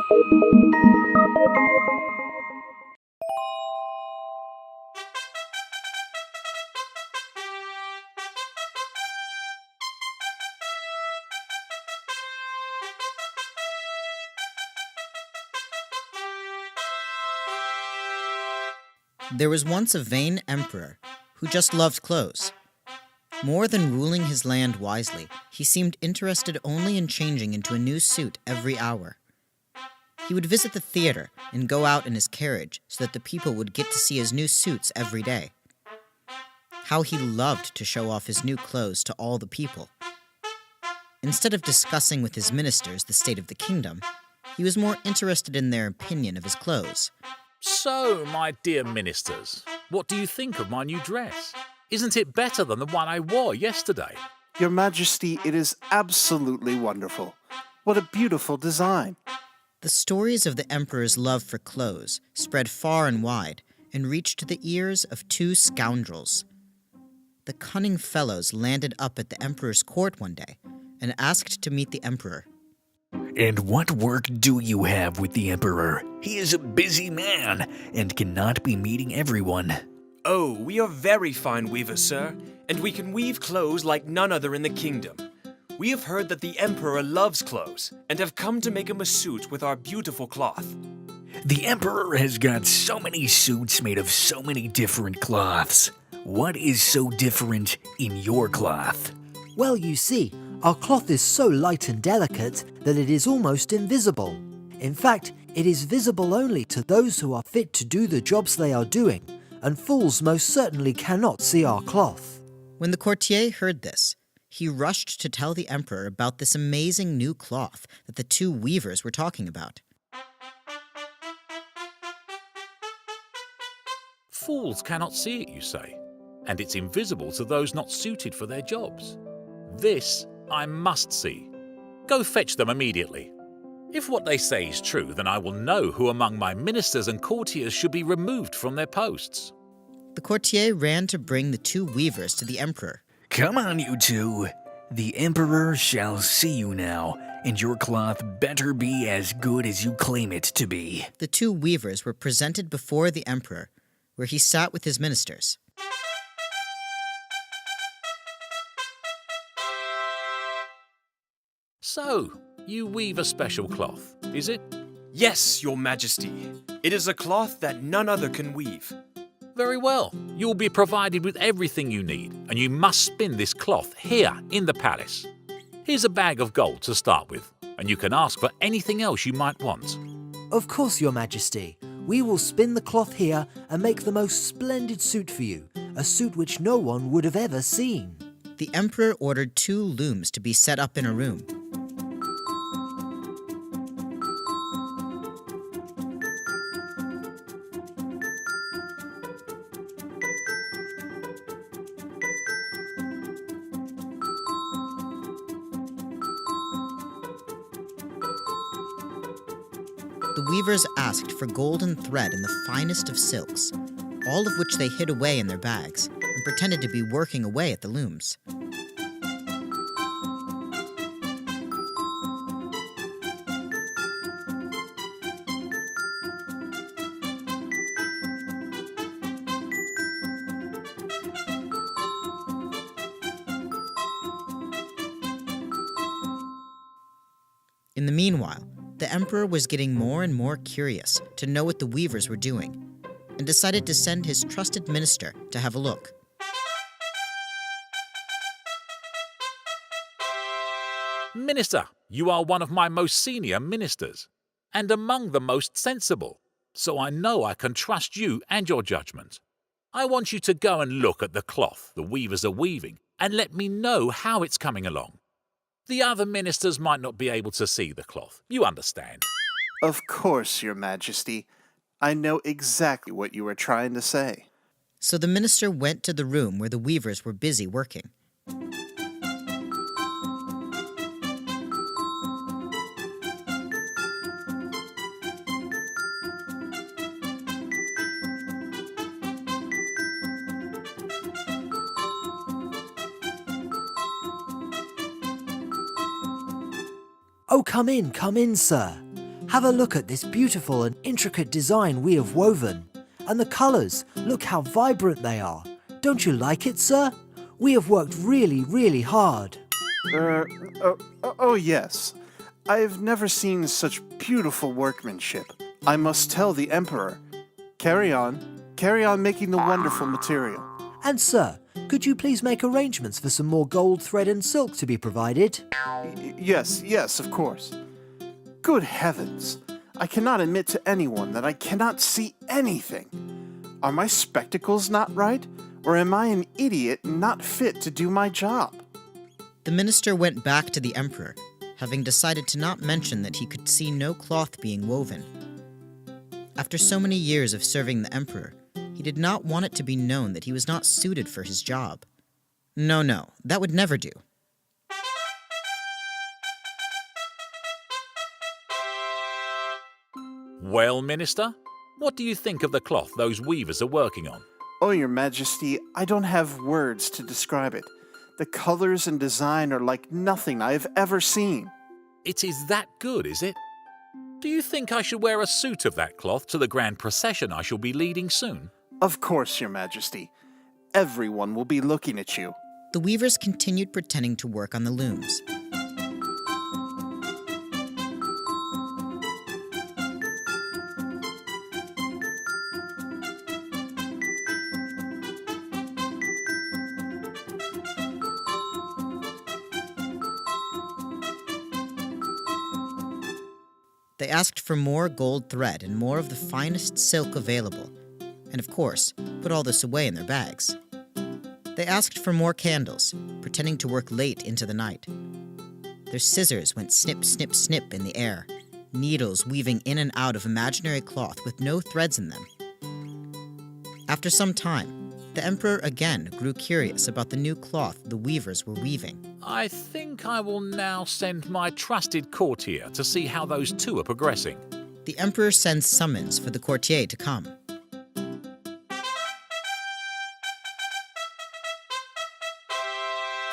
There was once a vain emperor who just loved clothes. More than ruling his land wisely, he seemed interested only in changing into a new suit every hour. He would visit the theater and go out in his carriage so that the people would get to see his new suits every day. How he loved to show off his new clothes to all the people. Instead of discussing with his ministers the state of the kingdom, he was more interested in their opinion of his clothes. So, my dear ministers, what do you think of my new dress? Isn't it better than the one I wore yesterday? Your Majesty, it is absolutely wonderful. What a beautiful design. The stories of the emperor's love for clothes spread far and wide and reached the ears of two scoundrels. The cunning fellows landed up at the emperor's court one day and asked to meet the emperor. And what work do you have with the Emperor? He is a busy man and cannot be meeting everyone. Oh, we are very fine weavers, sir, and we can weave clothes like none other in the kingdom. We have heard that the Emperor loves clothes and have come to make him a suit with our beautiful cloth. The Emperor has got so many suits made of so many different cloths. What is so different in your cloth? Well, you see, our cloth is so light and delicate that it is almost invisible. In fact, it is visible only to those who are fit to do the jobs they are doing, and fools most certainly cannot see our cloth. When the courtier heard this, he rushed to tell the emperor about this amazing new cloth that the two weavers were talking about. Fools cannot see it, you say, and it's invisible to those not suited for their jobs. This I must see. Go fetch them immediately. If what they say is true, then I will know who among my ministers and courtiers should be removed from their posts. The courtier ran to bring the two weavers to the emperor. Come on, you two. The Emperor shall see you now, and your cloth better be as good as you claim it to be. The two weavers were presented before the emperor, where he sat with his ministers. So, you weave a special cloth, is it? Yes, Your Majesty. It is a cloth that none other can weave. Very well. You'll be provided with everything you need, and you must spin this cloth here in the palace. Here's a bag of gold to start with, and you can ask for anything else you might want. Of course, Your Majesty. We will spin the cloth here and make the most splendid suit for you, a suit which no one would have ever seen. The emperor ordered 2 looms to be set up in a room. The weavers asked for golden thread and the finest of silks, all of which they hid away in their bags and pretended to be working away at the looms. In the meanwhile, the emperor was getting more and more curious to know what the weavers were doing, and decided to send his trusted minister to have a look. Minister, you are one of my most senior ministers, and among the most sensible, so I know I can trust you and your judgment. I want you to go and look at the cloth the weavers are weaving, and let me know how it's coming along. The other ministers might not be able to see the cloth, you understand. Of course, Your Majesty. I know exactly what you were trying to say. So the minister went to the room where the weavers were busy working. Oh, come in, sir. Have a look at this beautiful and intricate design we have woven. And the colours, look how vibrant they are. Don't you like it, sir? We have worked really, really hard. Oh yes. I've never seen such beautiful workmanship. I must tell the Emperor. Carry on making the wonderful material. And sir, could you please make arrangements for some more gold thread and silk to be provided? Yes, of course. Good heavens! I cannot admit to anyone that I cannot see anything. Are my spectacles not right? Or am I an idiot not fit to do my job? The minister went back to the emperor, having decided to not mention that he could see no cloth being woven. After so many years of serving the emperor, he did not want it to be known that he was not suited for his job. No, that would never do. Well, Minister, what do you think of the cloth those weavers are working on? Oh, Your Majesty, I don't have words to describe it. The colors and design are like nothing I have ever seen. It is that good, is it? Do you think I should wear a suit of that cloth to the grand procession I shall be leading soon? Of course, Your Majesty. Everyone will be looking at you. The weavers continued pretending to work on the looms. They asked for more gold thread and more of the finest silk available, and of course, put all this away in their bags. They asked for more candles, pretending to work late into the night. Their scissors went snip, snip, snip in the air, needles weaving in and out of imaginary cloth with no threads in them. After some time, the emperor again grew curious about the new cloth the weavers were weaving. I think I will now send my trusted courtier to see how those two are progressing. The emperor sends summons for the courtier to come.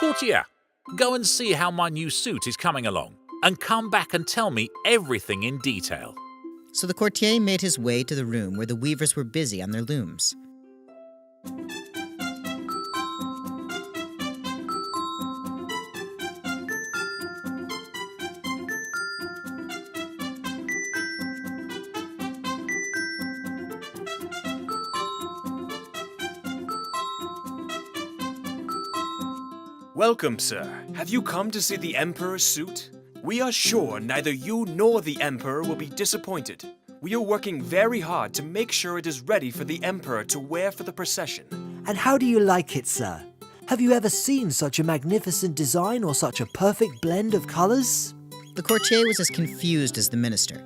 Courtier, go and see how my new suit is coming along, and come back and tell me everything in detail. So the courtier made his way to the room where the weavers were busy on their looms. Welcome, sir. Have you come to see the Emperor's suit? We are sure neither you nor the Emperor will be disappointed. We are working very hard to make sure it is ready for the Emperor to wear for the procession. And how do you like it, sir? Have you ever seen such a magnificent design or such a perfect blend of colors? The courtier was as confused as the minister.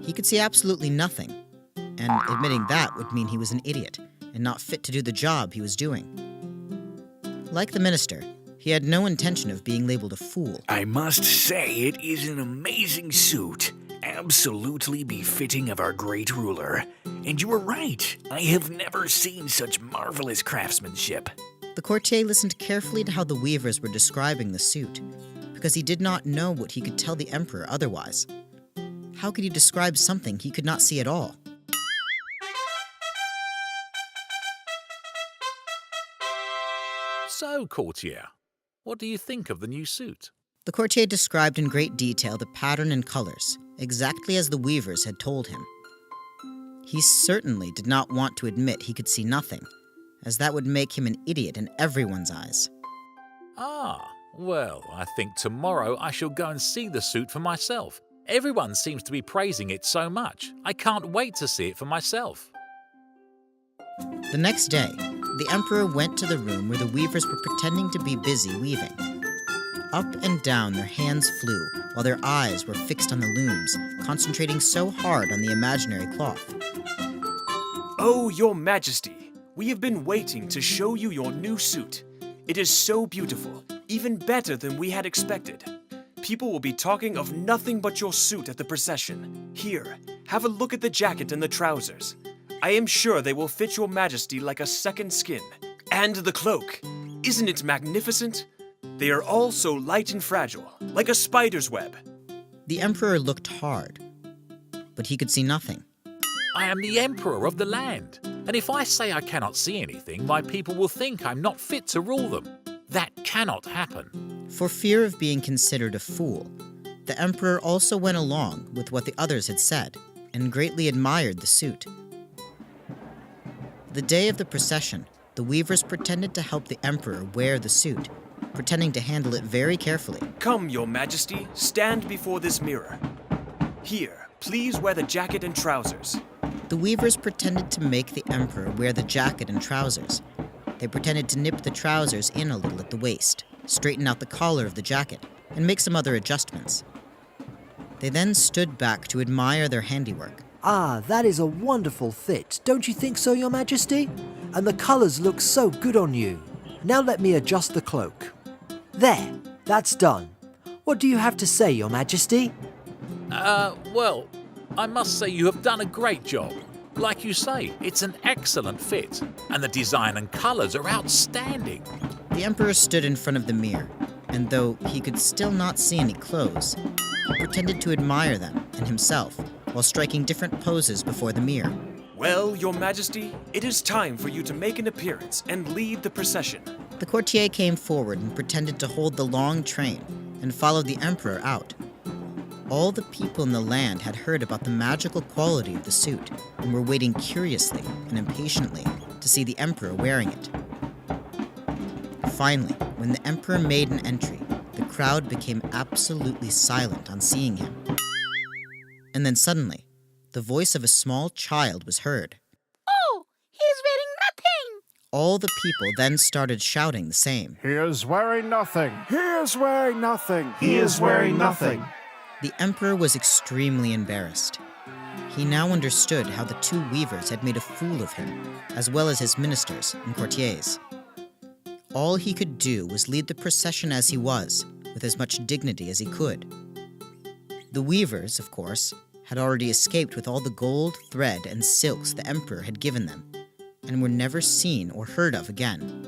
He could see absolutely nothing, and admitting that would mean he was an idiot and not fit to do the job he was doing. Like the minister, he had no intention of being labeled a fool. I must say it is an amazing suit, absolutely befitting of our great ruler. And you are right, I have never seen such marvelous craftsmanship. The courtier listened carefully to how the weavers were describing the suit, because he did not know what he could tell the emperor otherwise. How could he describe something he could not see at all? So, courtier, what do you think of the new suit? The courtier described in great detail the pattern and colors, exactly as the weavers had told him. He certainly did not want to admit he could see nothing, as that would make him an idiot in everyone's eyes. Well, I think tomorrow I shall go and see the suit for myself. Everyone seems to be praising it so much. I can't wait to see it for myself. The next day, the emperor went to the room where the weavers were pretending to be busy weaving. Up and down their hands flew, while their eyes were fixed on the looms, concentrating so hard on the imaginary cloth. Oh, Your Majesty, we have been waiting to show you your new suit. It is so beautiful, even better than we had expected. People will be talking of nothing but your suit at the procession. Here, have a look at the jacket and the trousers. I am sure they will fit Your Majesty like a second skin. And the cloak. Isn't it magnificent? They are all so light and fragile, like a spider's web. The emperor looked hard, but he could see nothing. I am the emperor of the land, and if I say I cannot see anything, my people will think I'm not fit to rule them. That cannot happen. For fear of being considered a fool, the emperor also went along with what the others had said, and greatly admired the suit. The day of the procession, the weavers pretended to help the emperor wear the suit, pretending to handle it very carefully. Come, your majesty, stand before this mirror. Here, please wear the jacket and trousers. The weavers pretended to make the emperor wear the jacket and trousers. They pretended to nip the trousers in a little at the waist, straighten out the collar of the jacket, and make some other adjustments. They then stood back to admire their handiwork. Ah, that is a wonderful fit, don't you think so, Your Majesty? And the colours look so good on you. Now let me adjust the cloak. There, that's done. What do you have to say, Your Majesty? Well, I must say you have done a great job. Like you say, it's an excellent fit, and the design and colours are outstanding. The emperor stood in front of the mirror, and though he could still not see any clothes, he pretended to admire them and himself while striking different poses before the mirror. Well, your majesty, it is time for you to make an appearance and lead the procession. The courtier came forward and pretended to hold the long train and followed the emperor out. All the people in the land had heard about the magical quality of the suit and were waiting curiously and impatiently to see the emperor wearing it. Finally, when the emperor made an entry, the crowd became absolutely silent on seeing him. And then suddenly, the voice of a small child was heard. Oh, he's wearing nothing! All the people then started shouting the same. He is wearing nothing. He is wearing nothing. He is wearing nothing. The emperor was extremely embarrassed. He now understood how the two weavers had made a fool of him, as well as his ministers and courtiers. All he could do was lead the procession as he was, with as much dignity as he could. The weavers, of course, had already escaped with all the gold, thread, and silks the emperor had given them, and were never seen or heard of again.